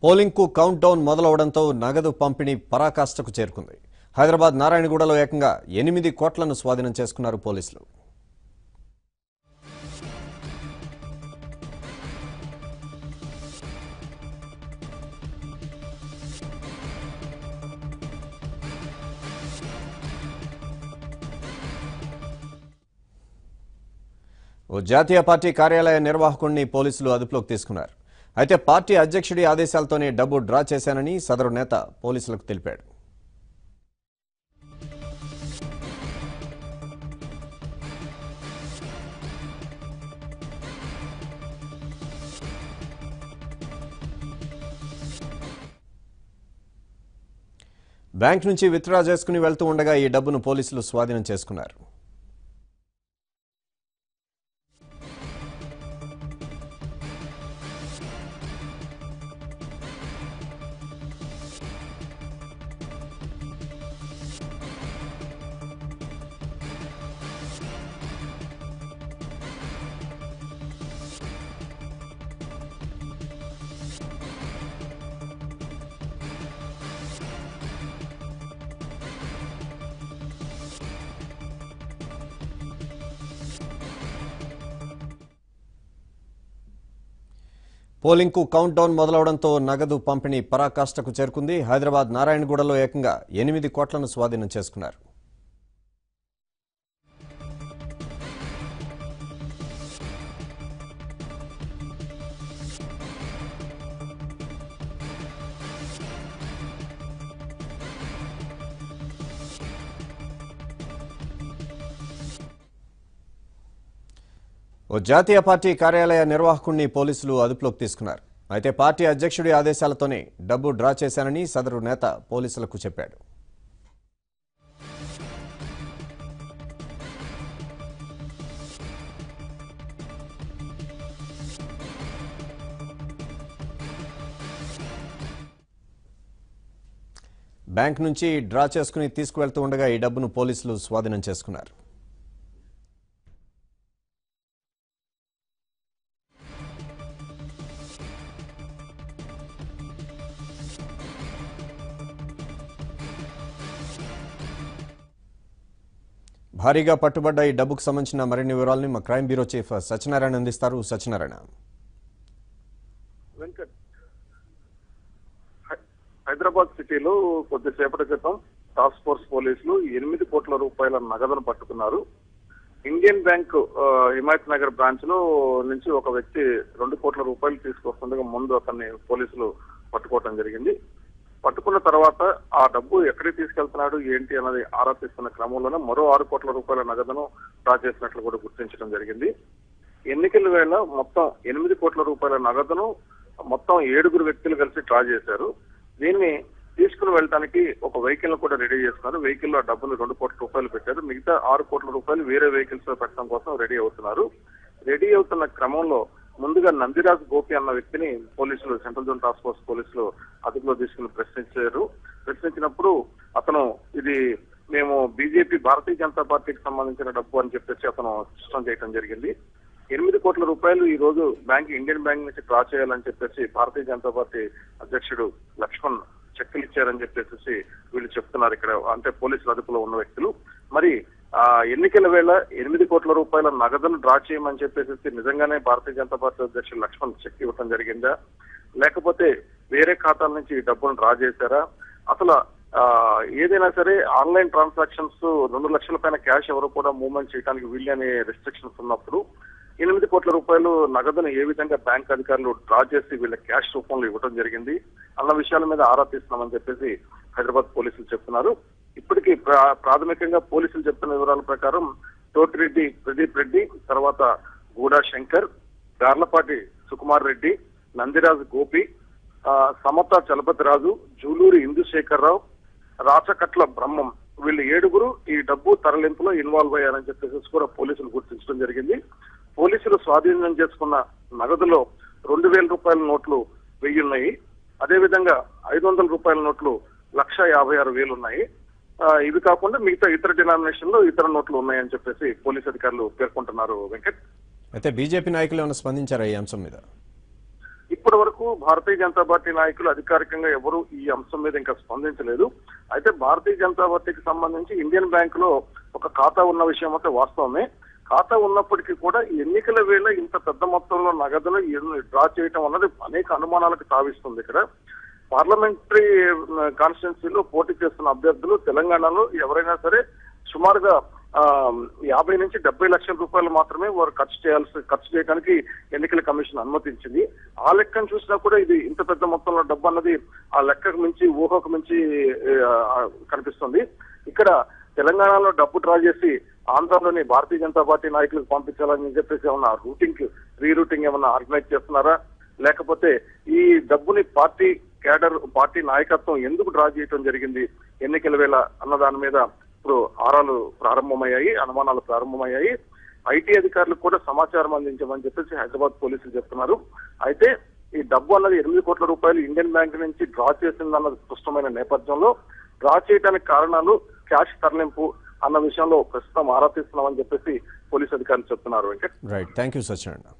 Polling కు count down మొదలవడంతో నగదు పంపిణీ పరాకాష్ఠకు చేరుకుంది. హైదరాబాద్ నారాయణగూడలో ఏకంగా 8 కోట్లను స్వాధీనం చేసుకున్నారు పోలీసులు. ఓ జాతీయ పార్టీ కార్యాలయ నిర్వాహకుడిని పోలీసులు అదుపులోకి తీసుకున్నారు. అయితే పార్టీ అధ్యక్షుడి ఆదేశాలతోనే డబ్బు డ్రా చేశానని సదరు నేత పోలీసులకు తెలిపాడు. బ్యాంక్ నుంచి విత్డ్రా చేసుకుని వెళ్తూ ఉండగా ఈ డబ్బును పోలీసులు స్వాధీనం చేసుకున్నారు. పోలింగ్ కు కౌంట్ డౌన్ మొదలవడంతో నగదు పంపిణీ పరాకాష్ఠకు చేరుకుంది. హైదరాబాద్ నారాయణగూడలో ఏకంగా 8 కోట్లను స్వాధీనం చేసుకున్నారు. ఓ జాతీయ పార్టీ కార్యాలయ నిర్వాహకుడిని పోలీసులు అదుపులోకి తీసుకున్నారు. అయితే పార్టీ అధ్యక్షుడి ఆదేశాలతోనే డబ్బు డ్రా చేశానని సదరు నేత పోలీసులకు చెప్పాడు. బ్యాంక్ నుంచి డ్రా చేసుకుని తీసుకువెళ్తూ ఉండగా ఈ డబ్బును పోలీసులు స్వాధీనం చేసుకున్నారు. భారీగా పట్టుబడ్డ ఈ డబ్బుకు సంబంధించిన మరిన్ని వివరాలను మా క్రైమ్ బ్యూరో చీఫ్ సత్యనారాయణ అందిస్తారు. సత్యనారాయణ, వెంకట్, హైదరాబాద్ సిటీలో కొద్దిసేపటి క్రితం టాస్క్ ఫోర్స్ పోలీసులు 8 కోట్ల రూపాయల నగదును పట్టుకున్నారు. Indian bank Himayat Nagar branch లో నుంచి ఒక వ్యక్తి 2 కోట్ల రూపాయలు తీసుకొస్తుండగా ముందు అతన్ని పోలీసులు పట్టుకోవడం జరిగింది. పట్టుకున్న తర్వాత ఆ డబ్బు ఎక్కడికి తీసుకెళ్తున్నాడు ఏంటి అన్నది ఆరా తీస్తున్న క్రమంలోనే మరో 6 కోట్ల రూపాయల నగదును డ్రా చేసినట్లు కూడా గుర్తించడం జరిగింది. ఎన్నికల వేళ మొత్తం 8 కోట్ల రూపాయల నగదును మొత్తం 7 వ్యక్తులు కలిసి డ్రా చేశారు. దీన్ని తీసుకుని వెళ్ళడానికి ఒక వెహికల్ ను కూడా రెడీ చేస్తున్నారు. వెహికల్ లో డబ్బులు 2 కోట్ల రూపాయలు పెట్టారు. మిగతా 6 కోట్ల రూపాయలు వేరే వెహికల్స్ లో పెట్టడం కోసం రెడీ అవుతున్నారు. రెడీ అవుతున్న క్రమంలో ముందుగా నందిరాజ్ గోపి అన్న వ్యక్తిని పోలీసులు, సెంట్రల్ జోన్ టాస్క్ ఫోర్స్ పోలీసులు అదుపులో తీసుకుని ప్రశ్నించారు. ప్రశ్నించినప్పుడు అతను ఇది మేము బీజేపీ, భారతీయ జనతా పార్టీకి సంబంధించిన డబ్బు అని చెప్పేసి అతను స్పష్టం చేయడం జరిగింది. 8 కోట్ల రూపాయలు ఈ రోజు ఇండియన్ బ్యాంక్ నుంచి డ్రా చేయాలని చెప్పేసి భారతీయ జనతా పార్టీ అధ్యక్షుడు లక్ష్మణ్ చెక్కులు ఇచ్చారని చెప్పేసి వీళ్ళు చెప్తున్నారు. ఇక్కడ అంటే పోలీసుల అదుపులో ఉన్న వ్యక్తులు. మరి ఎన్నికల వేళ 8 కోట్ల రూపాయల నగదును డ్రా చేయమని చెప్పేసి నిజంగానే భారతీయ జనతా పార్టీ అధ్యక్షుడు లక్ష్మణ్ చెక్ ఇవ్వడం జరిగిందా, లేకపోతే వేరే ఖాతాల నుంచి ఈ డబ్బును డ్రా చేశారా? అసలు ఏదైనా సరే ఆన్లైన్ ట్రాన్సాక్షన్స్ 2 లక్షల పైన క్యాష్ ఎవరు కూడా మూవ్మెంట్ చేయడానికి వీళ్ళు అనే రెస్ట్రిక్షన్స్ ఉన్నప్పుడు 8 కోట్ల రూపాయలు నగదును ఏ విధంగా బ్యాంక్ అధికారులు డ్రా చేసి వీళ్ళ క్యాష్ రూపంలో ఇవ్వడం జరిగింది అన్న విషయాల మీద ఆరా తీస్తున్నామని చెప్పేసి హైదరాబాద్ పోలీసులు చెప్తున్నారు. ఇప్పటికీ ప్రాథమికంగా పోలీసులు చెప్తున్న వివరాల ప్రకారం తోటిరెడ్డి ప్రదీప్ రెడ్డి, తర్వాత గూడా శంకర్, గార్లపాటి సుకుమార్ రెడ్డి, నందిరాజు గోపి, సమత చలపతిరాజు, జూలూరి ఇందుశేఖర్ రావు, రాచకట్ల బ్రహ్మం, వీళ్ళు 7 ఈ డబ్బు తరలింపులో ఇన్వాల్వ్ అయ్యారని చెప్పేసి కూడా పోలీసులు గుర్తించడం జరిగింది. పోలీసులు స్వాధీనం చేసుకున్న నగదులో 2,000 రూపాయల నోట్లు 1000 ఉన్నాయి. అదేవిధంగా 500 రూపాయల నోట్లు 1,56,000 ఉన్నాయి. ఇవి కాకుండా మిగతా ఇతర డినామినేషన్ లో ఇతర నోట్లు ఉన్నాయని చెప్పేసి పోలీసు అధికారులు పేర్కొంటున్నారు. వెంకట్, అయితే బీజేపీ నాయకులు ఏమైనా స్పందించారా ఈ అంశం మీద? ఇప్పటి వరకు భారతీయ జనతా పార్టీ నాయకులు అధికారికంగా ఎవరు ఈ అంశం మీద ఇంకా స్పందించలేదు. అయితే భారతీయ జనతా పార్టీకి సంబంధించి ఇండియన్ బ్యాంక్ లో ఒక ఖాతా ఉన్న విషయం అయితే వాస్తవమే. ఖాతా ఉన్నప్పటికీ కూడా ఎన్నికల వేళ ఇంత పెద్ద మొత్తంలో నగదును డ్రా చేయటం అన్నది అనేక అనుమానాలకు తావిస్తుంది. ఇక్కడ పార్లమెంటరీ కాన్స్టిట్యున్సీలో పోటీ చేస్తున్న అభ్యర్థులు తెలంగాణలో ఎవరైనా సరే సుమారుగా 50 నుంచి 70 లక్షల రూపాయలు మాత్రమే వారు ఖర్చు చేయడానికి ఎన్నికల కమిషన్ అనుమతించింది. ఆ లెక్కను చూసినా కూడా ఇది ఇంత పెద్ద మొత్తంలో డబ్బు అన్నది ఆ లెక్కకు మించి ఊహకు మించి కనిపిస్తుంది. ఇక్కడ తెలంగాణలో డబ్బు డ్రా చేసి ఆంధ్రలోని భారతీయ జనతా పార్టీ నాయకులకు పంపించాలని చెప్పేసి ఏమన్నా రీరూటింగ్ ఏమన్నా ఆర్గనైజ్ చేస్తున్నారా, లేకపోతే ఈ డబ్బుని పార్టీ నాయకత్వం ఎందుకు డ్రా చేయడం జరిగింది ఎన్నికల వేళ అన్న దాని మీద ఇప్పుడు అనుమానాలు ప్రారంభమయ్యాయి. ఐటీ అధికారులకు కూడా సమాచారం అందించమని చెప్పేసి హైదరాబాద్ పోలీసులు చెప్తున్నారు. అయితే ఈ డబ్బు అన్నది 8 కోట్ల రూపాయలు ఇండియన్ బ్యాంక్ నుంచి డ్రా చేసిందన్నది స్పష్టమైన నేపథ్యంలో డ్రా చేయడానికి కారణాలు క్యాష్ తరలింపు అన్న విషయంలో ప్రస్తుతం ఆరా తీస్తున్నామని చెప్పేసి పోలీసు అధికారులు చెప్తున్నారు. Venkat, right, thank you Satyanarayana.